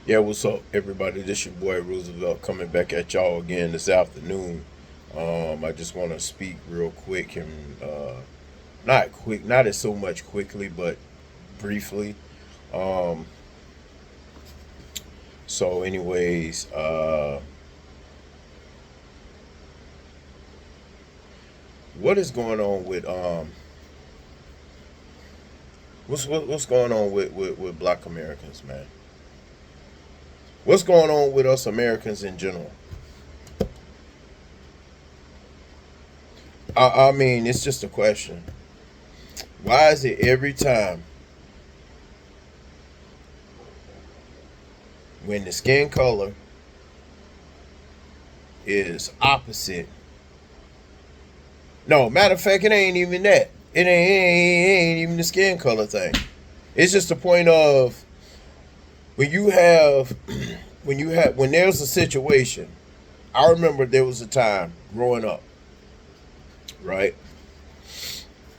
Yeah, what's up, everybody? This your boy Roosevelt coming back at y'all again this afternoon. I just want to speak real quick and not quick, not as so much quickly, but briefly. Um, anyways, what is going on with what's going on with Black Americans, man? What's going on with us Americans in general? I mean, it's just a question. Why is it every time when the skin color is opposite? No, matter of fact, it ain't even that. It ain't even the skin color thing. It's just the point of when you have when there's a situation. I remember there was a time growing up, right?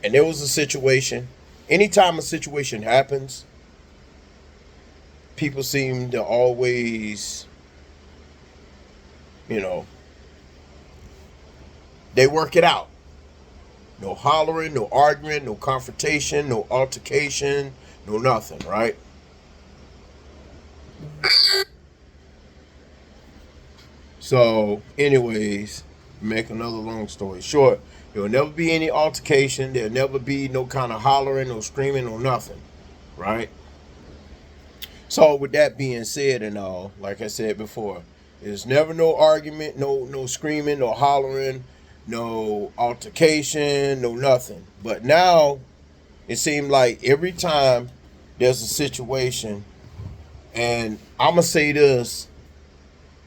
And there was a situation. Anytime a situation happens, people seem to always, you know, they work it out. No hollering, no arguing, no confrontation, no altercation, no nothing, right? So, anyways, make another long story short, there'll never be any altercation. There'll never be no kind of hollering, no screaming, no nothing, right? So, with that being said, and all, like I said before, there's never no argument, no screaming, no hollering, no altercation, no nothing. But now it seemed like every time there's a situation, and I'm gonna say this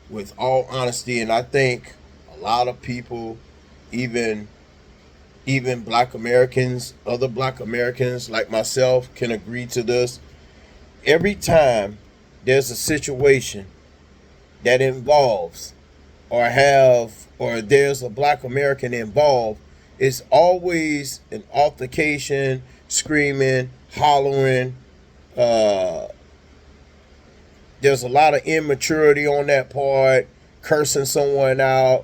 with all honesty, and I think a lot of people, even Black Americans, other Black Americans like myself, can agree to this. Every time there's a situation that involves or there's a Black American involved, it's always an altercation, screaming, hollering. Uh, there's a lot of immaturity on that part, cursing someone out,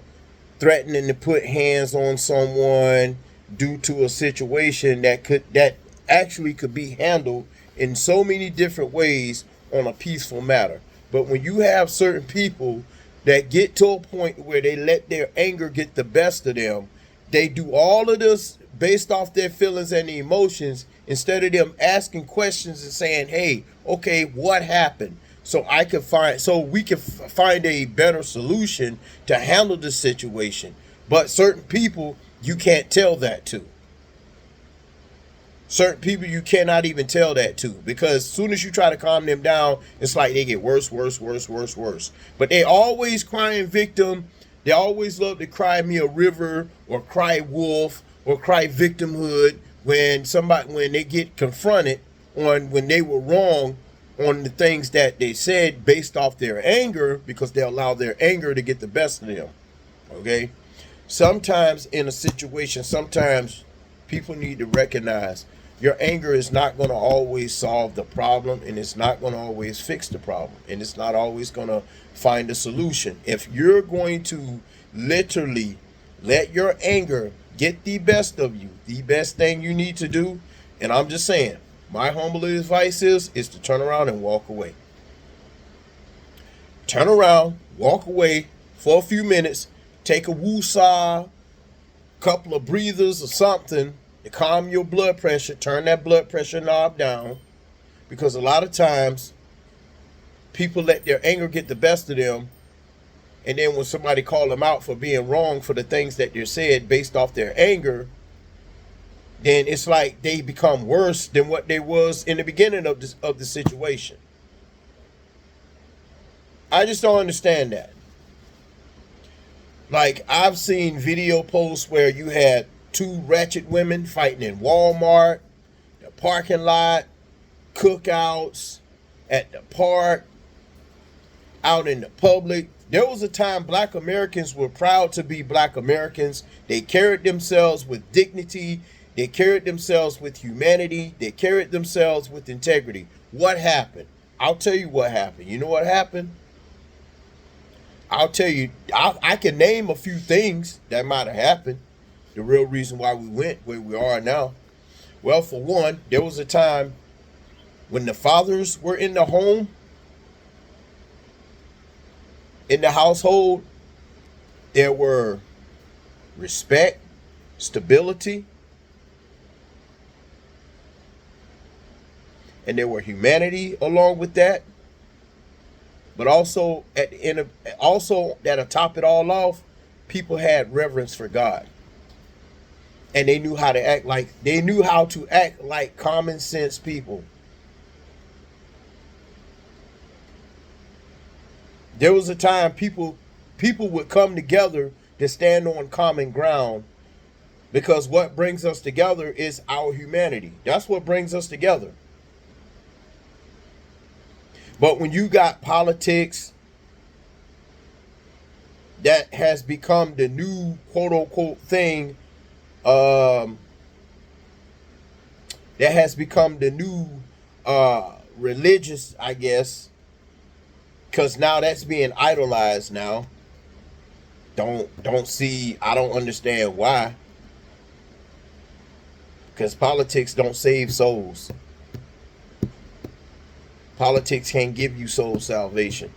threatening to put hands on someone due to a situation that actually could be handled in so many different ways on a peaceful matter. But when you have certain people that get to a point where they let their anger get the best of them, they do all of this based off their feelings and emotions instead of them asking questions and saying, "Hey, okay, what happened?" So we can find a better solution to handle the situation. But certain people you can't tell that to. Certain people you cannot even tell that to, because as soon as you try to calm them down, it's like they get worse, worse, worse, worse, worse. But they always crying victim. They always love to cry me a river or cry wolf or cry victimhood when they get confronted on when they were wrong on the things that they said based off their anger, because they allow their anger to get the best of them. Okay? Sometimes in a situation, sometimes people need to recognize your anger is not going to always solve the problem, and it's not going to always fix the problem, and it's not always going to find a solution. If you're going to literally let your anger get the best of you, the best thing you need to do, and I'm just saying, my humble advice is to turn around and walk away. Turn around, walk away for a few minutes, take a woo-saw, couple of breathers or something to calm your blood pressure, turn that blood pressure knob down, because a lot of times people let their anger get the best of them, and then when somebody call them out for being wrong for the things that they said based off their anger, then it's like they become worse than what they was in the beginning of the situation. I just don't understand that. Like, I've seen video posts where you had two ratchet women fighting in Walmart, the parking lot, cookouts, at the park, out in the public. There was a time Black Americans were proud to be Black Americans. They carried themselves with dignity. They carried themselves with humanity. They carried themselves with integrity. What happened? I'll tell you what happened. You know what happened? I'll tell you. I can name a few things that might have happened. The real reason why we went where we are now. Well, for one, there was a time when the fathers were in the home, in the household. There were respect, stability, and there were humanity along with that. But also at the end of, also that'll top it all off, people had reverence for God. And they knew how to act like common sense people. There was a time people would come together to stand on common ground, because what brings us together is our humanity. That's what brings us together. But when you got politics that has become the new quote unquote thing, that has become the new religious, I guess, because now that's being idolized now. I don't understand why. Because politics don't save souls. Politics can't give you soul salvation.